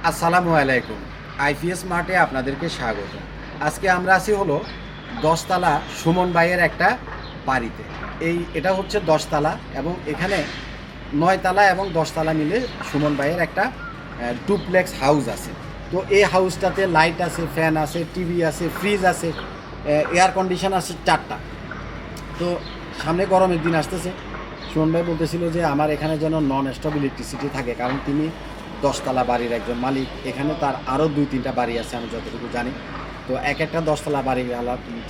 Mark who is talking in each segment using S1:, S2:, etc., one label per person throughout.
S1: আসসালামু আলাইকুম। আইপিএস মার্টে আপনাদেরকে স্বাগত। আজকে আমরা আছি হলো ১০ তলা সুমন ভাইয়ের একটা বাড়িতে। এটা হচ্ছে ১০ তলা এবং এখানে ৯ তলা এবং ১০ তলা মিলে সুমন ভাইয়ের একটা ডুপ্লেক্স হাউস আছে। তো এই হাউসটাতে লাইট আছে, ফ্যান আছে, টিভি আছে, ফ্রিজ আছে, এয়ার কন্ডিশন আছে ৪টা। তো সামনে গরমের দিন আসতেছে। সুমন ভাই বলতেছিল যে আমার এখানে যেন নন স্টপ ইলেকট্রিসিটি থাকে, কারণ তিনি ১০ তলা বাড়ির একজন মালিক। এখানে তার আরও ২-৩টা বাড়ি আছে আমি যতটুকু জানি। তো একটা ১০ তলা বাড়ি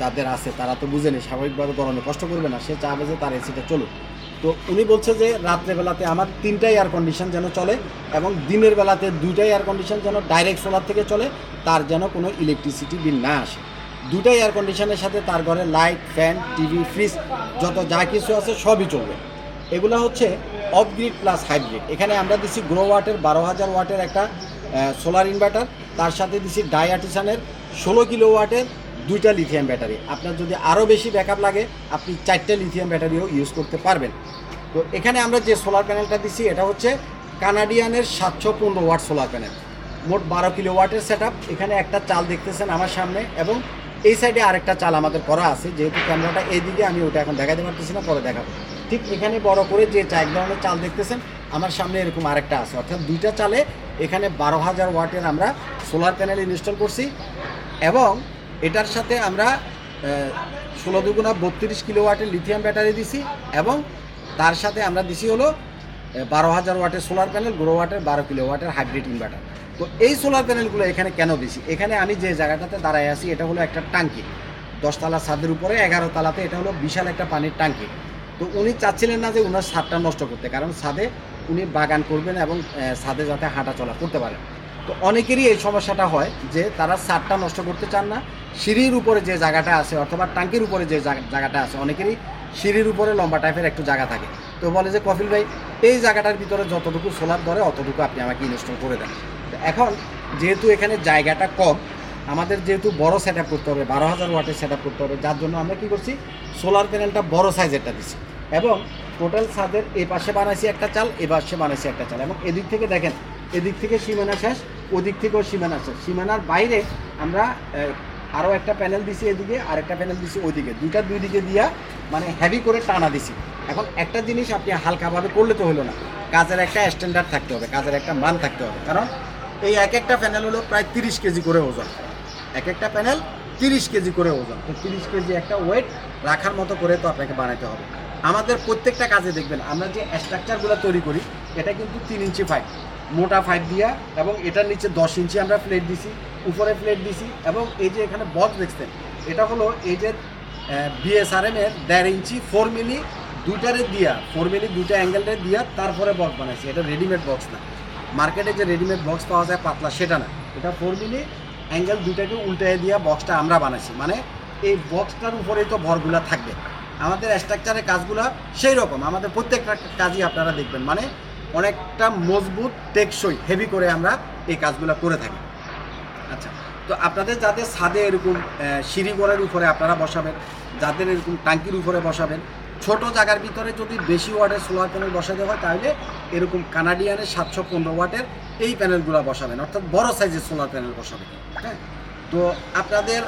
S1: যাদের আছে তারা তো বুঝেনি স্বাভাবিকভাবে গরমে কষ্ট করবে না, সে চাবে যে তার এসিটা চলুক। তো উনি বলছে যে রাত্রেবেলাতে আমার ৩টা এয়ার কন্ডিশন যেন চলে এবং দিনের বেলাতে ২টা এয়ার কন্ডিশন যেন ডাইরেক্ট সোলার থেকে চলে, তার যেন কোনো ইলেকট্রিসিটি বিল না আসে। ২টা এয়ার কন্ডিশনের সাথে তার ঘরে লাইট, ফ্যান, টিভি, ফ্রিজ যত যা কিছু আছে সবই চলবে। এগুলো হচ্ছে অফ গ্রিড প্লাস হাইব্রিড। এখানে আমরা দিছি গ্রো ওয়াটের ১২,০০০ ওয়াটের একটা সোলার ইনভার্টার, তার সাথে দিছি ডাই আর্টিসানের ১৬ কিলো ওয়াটের ২টা লিথিয়াম ব্যাটারি। আপনার যদি আরও বেশি ব্যাকআপ লাগে আপনি ৪টে লিথিয়াম ব্যাটারিও ইউজ করতে পারবেন। তো এখানে আমরা যে সোলার প্যানেলটা দিছি এটা হচ্ছে কানাডিয়ানের ৭১৫ ওয়াট সোলার প্যানেল, মোট ১২ কিলো ওয়াটের সেট আপ। এখানে একটা চাল দেখতেছেন আমার সামনে এবং এই সাইডে আরেকটা চাল আমাদের করা আছে। যেহেতু ক্যামেরাটা এইদিকে, আমি ওটা এখন দেখাতে পারতেছি না, পরে দেখাবো। ঠিক এখানে বড় করে যে এক ধরনের চাল দেখতেছেন আমার সামনে, এরকম আরেকটা আছে। অর্থাৎ ২টা চালে এখানে ১২,০০০ ওয়াটের আমরা সোলার প্যানেল ইনস্টল করছি এবং এটার সাথে আমরা ১৬×২ কিলো ওয়াটের লিথিয়াম ব্যাটারি দিছি এবং তার সাথে আমরা দিছি হলো ১২,০০০ ওয়াটের সোলার প্যানেল, গ্রো ওয়াটের ১২ কিলো ওয়াটের হাইব্রিড ইনভার্টার। তো এই সোলার প্যানেলগুলো এখানে কেন দিছি? এখানে আমি যে জায়গাটাতে দাঁড়ায় আছি এটা হলো একটা টাঙ্কি, ১০ তলা ছাদের উপরে ১১ তলাতে এটা হলো বিশাল একটা পানির টাঙ্কি। তো উনি চাচ্ছিলেন না যে ওনার ছাদটা নষ্ট করতে, কারণ ছাদে উনি বাগান করবেন এবং ছাদে যাতে হাঁটা চলা করতে পারেন। তো অনেকেরই এই সমস্যাটা হয় যে তারা ছাদটা নষ্ট করতে চান না। সিঁড়ির উপরে যে জায়গাটা আছে অথবা টাঙ্কির উপরে যে জায়গাটা আছে, অনেকেরই সিঁড়ির উপরে লম্বা টাইপের একটু জায়গা থাকে। তো বলে যে কফিল ভাই এই জায়গাটার ভিতরে যতটুকু সোলার ধরে অতটুকু আপনি আমাকে ইনস্টল করে দেন। তো এখন যেহেতু এখানে জায়গাটা কম, আমাদের যেহেতু বড় সেট আপ করতে হবে, ১২,০০০ ওয়াটের সেট আপ করতে হবে, যার জন্য আমরা কী করছি, সোলার প্যানেলটা বড় সাইজেরটা দিচ্ছি এবং টোটাল ছাদের এ পাশে বানাইছি একটা চাল, এ পাশে বানাইছি একটা চাল এবং এদিক থেকে দেখেন, এদিক থেকে সীমানা শেষ, ওদিক থেকেও সীমানা শেষ। সীমানার বাইরে আমরা আরও একটা প্যানেল দিছি, এদিকে আরেকটা প্যানেল দিছি ওইদিকে, দুই দিকে দিয়া মানে হেভি করে টানা দিছি। এখন একটা জিনিস আপনি হালকাভাবে করলে তো হলো না, কাজের একটা স্ট্যান্ডার্ড থাকতে হবে, কাজের একটা মান থাকতে হবে। কারণ এই একটা প্যানেল হলো প্রায় ৩০ কেজি করে ওজন, একটা প্যানেল ৩০ কেজি করে ওজন। তো ৩০ কেজি একটা ওয়েট রাখার মতো করে তো আপনাকে বানাতে হবে। আমাদের প্রত্যেকটা কাজে দেখবেন আমরা যে স্ট্রাকচারগুলো তৈরি করি এটা কিন্তু 3 ইঞ্চি পাইপ, মোটা পাইপ দিয়া, এবং এটার নিচে 10 ইঞ্চি আমরা প্লেট দিছি, উপরে প্লেট দিছি এবং এই যে এখানে বক্স দেখছেন এটা হলো এই যে বিএসআরএম এর 1.5 ইঞ্চি 4 মিলি দুইটারে দিয়া, 4 মিলি দুইটা অ্যাঙ্গেলরে দিয়া তারপরে বক্স বানাইছি। এটা রেডিমেড বক্স না, মার্কেটে যে রেডিমেড বক্স পাওয়া যায় পাতলা সেটা না, এটা 4 মিলি অ্যাঙ্গেল দুইটাকে উল্টায় দিয়া বক্সটা আমরা বানাইছি। মানে এই বক্সটার উপরেই তো ভরগুলা থাকবে। আমাদের স্ট্রাকচারের কাজগুলো সেই রকম, আমাদের প্রত্যেকটা কাজই আপনারা দেখবেন মানে অনেকটা মজবুত, টেকসই, হেভি করে আমরা এই কাজগুলো করে থাকি। আচ্ছা, তো আপনাদের যাদের ছাদে এরকম সিঁড়িঘরের উপরে আপনারা বসাবেন, যাদের এরকম টাঙ্কির উপরে বসাবেন, ছোট জায়গার ভিতরে যদি বেশি ওয়াটের সোলার প্যানেল বসাতে হয় তাহলে এরকম কানাডিয়ানের ৭১৫ ওয়াটের এই প্যানেলগুলো বসাবেন, অর্থাৎ বড় সাইজের সোলার প্যানেল বসাবেন। হ্যাঁ, তো আপনাদের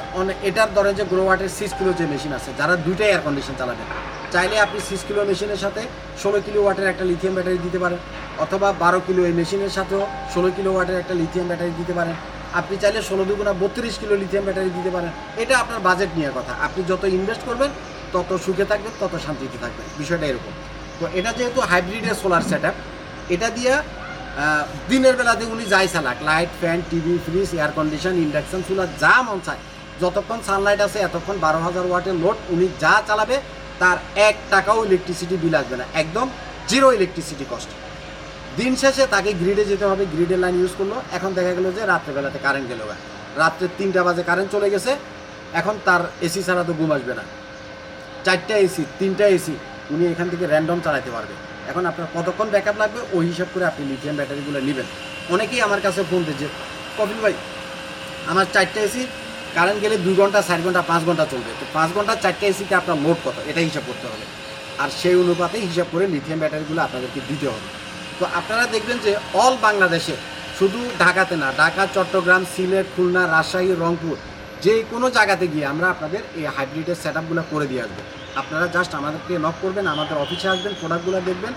S1: এটার ধরেন যে গ্রো ওয়াটের 6 কিলো যে মেশিন আছে, যারা দুইটাই এয়ার কন্ডিশন চালাবেন, চাইলে আপনি 6 কিলো মেশিনের সাথে 16 কিলো ওয়াটের একটা লিথিয়াম ব্যাটারি দিতে পারেন, অথবা 12 কিলো এই মেশিনের সাথেও 16 কিলো ওয়াটের একটা লিথিয়াম ব্যাটারি দিতে পারেন। আপনি চাইলে 16×32 কিলো লিথিয়াম ব্যাটারি দিতে পারেন। এটা আপনার বাজেট নিয়ে কথা, আপনি যত ইনভেস্ট করবেন তত সুখে থাকবেন, তত শান্তিতে থাকবেন, বিষয়টা এরকম। তো এটা যেহেতু হাইব্রিডের সোলার সেট আপ, এটা দিয়ে দিনের বেলাতে উনি যাই চালাক, light, fan, TV, fridge, air condition, induction চুলা যা মন চায়, যতক্ষণ সানলাইট আছে এতক্ষণ ১২,০০০ ওয়াটের লোড উনি যা চালাবে তার ১ টাকাও ইলেকট্রিসিটি বিল আসবে না, একদম জিরো ইলেকট্রিসিটি কস্ট। দিন শেষে তাকে গ্রিডে যেতে হবে, গ্রিডের লাইন ইউজ করলো। এখন দেখা গেলো যে রাত্রেবেলাতে কারেন্ট গেল, রাত্রে ৩টা বাজে কারেন্ট চলে গেছে, এখন তার এসি ছাড়া তো ঘুম আসবে না, 4টা এসি, 3টা এসি উনি এখান থেকে র্যান্ডম চালাতে পারবে। এখন আপনার কতক্ষণ ব্যাকআপ লাগবে ওই হিসাব করে আপনি লিথিয়াম ব্যাটারিগুলো নেবেন। অনেকেই আমার কাছে ফোন দিচ্ছে, কপিল ভাই আমার 4টা এসি কারেন্ট গেলে 2 ঘন্টা, 4 ঘন্টা, 5 ঘন্টা চলবে, তো 5 ঘন্টা 4টা এসিতে আপনার লোড কত এটা হিসাব করতে হবে, আর সেই অনুপাতে হিসাব করে লিথিয়াম ব্যাটারিগুলো আপনাদেরকে দিতে হবে। তো আপনারা দেখবেন যে অল বাংলাদেশে শুধু ঢাকাতে না, ঢাকা, চট্টগ্রাম, সিলেট, খুলনা, রাজশাহী, রংপুর, যে কোনো জায়গাতে গিয়ে আমরা আপনাদের এই হাইব্রিডের সেট আপগুলো করে দিয়ে আসবো। আপনারা জাস্ট আমাদেরকে নক করবেন, আমাদের অফিসে আসবেন, প্রোডাক্টগুলো দেখবেন,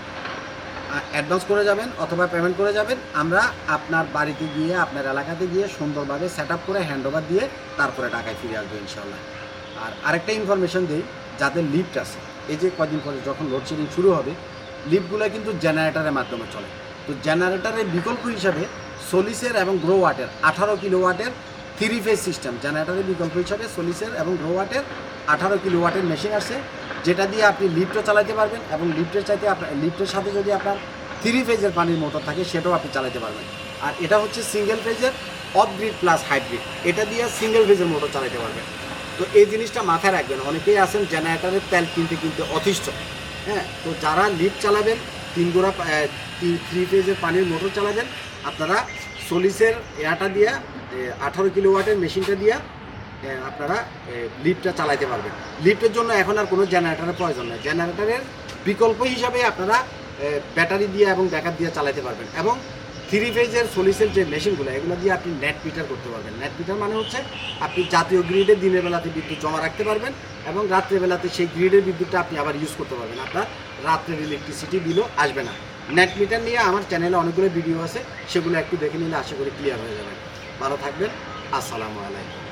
S1: অ্যাডভান্স করে যাবেন অথবা পেমেন্ট করে যাবেন। আমরা আপনার বাড়িতে গিয়ে, আপনার এলাকাতে গিয়ে সুন্দরভাবে সেট আপ করে হ্যান্ড ওভার দিয়ে তারপরে ঢাকায় ফিরে আসবো ইনশাল্লাহ। আর আরেকটা ইনফরমেশন দিই, যাদের লিফট আছে, এই যে কদিন পরে যখন লোডশেডিং শুরু হবে, লিফটগুলো কিন্তু জেনারেটরের মাধ্যমে চলে। তো জেনারেটরের বিকল্প হিসাবে সলিসের এবং গ্রো ওয়াটের 18 কিলোওয়াটের 3 ফেজ সিস্টেম, জেনারেটরের বিকল্প হিসাবে সলিসের এবং গ্রো ওয়াটের 18 কিলোওয়াটের মেশিন আছে, যেটা দিয়ে আপনি লিফটও চালাতে পারবেন এবং লিফটের সাথে যদি আপনার 3 ফেজের পানির মোটর থাকে সেটাও আপনি চালাতে পারবেন। আর এটা হচ্ছে সিঙ্গেল ফেজের অফ গ্রিড প্লাস হাইব্রিড, এটা দিয়ে সিঙ্গেল ফেজের মোটর চালাতে পারবেন। তো এই জিনিসটা মাথায় রাখবেন, অনেকেই আছেন জেনারেটরের তেল কিনতে অতিষ্ঠ। হ্যাঁ, তো যারা লিফট চালাবেন, 3 ফেজের পানির মোটর চালাবেন, আপনারা সলিসের এয়াটা দিয়া 18 কিলোওয়াটের মেশিনটা দিয়া আপনারা লিফটটা চালাতে পারবেন। লিফটের জন্য এখন আর কোনো জেনারেটরের প্রয়োজন নেই। জেনারেটরের বিকল্প হিসাবে আপনারা ব্যাটারি দিয়ে এবং ব্যাকআপ দিয়ে চালাতে পারবেন। এবং 3 ফেজের সলিসের যে মেশিনগুলো, এগুলো দিয়ে আপনি নেট মিটার করতে পারবেন। নেট মিটার মানে হচ্ছে আপনি জাতীয় গ্রিডে দিনের বেলাতে বিদ্যুৎ জমা রাখতে পারবেন এবং রাত্রেবেলাতে সেই গ্রিডের বিদ্যুৎটা আপনি আবার ইউজ করতে পারবেন। আপনার রাত্রের ইলেকট্রিসিটি বিলও আসবে না। নেট মিটার নিয়ে আমার চ্যানেলে অনেকগুলো ভিডিও আছে, সেগুলো একটু দেখে নিলে আশা করি ক্লিয়ার হয়ে যাবে। ভালো থাকবেন, আসসালামু আলাইকুম।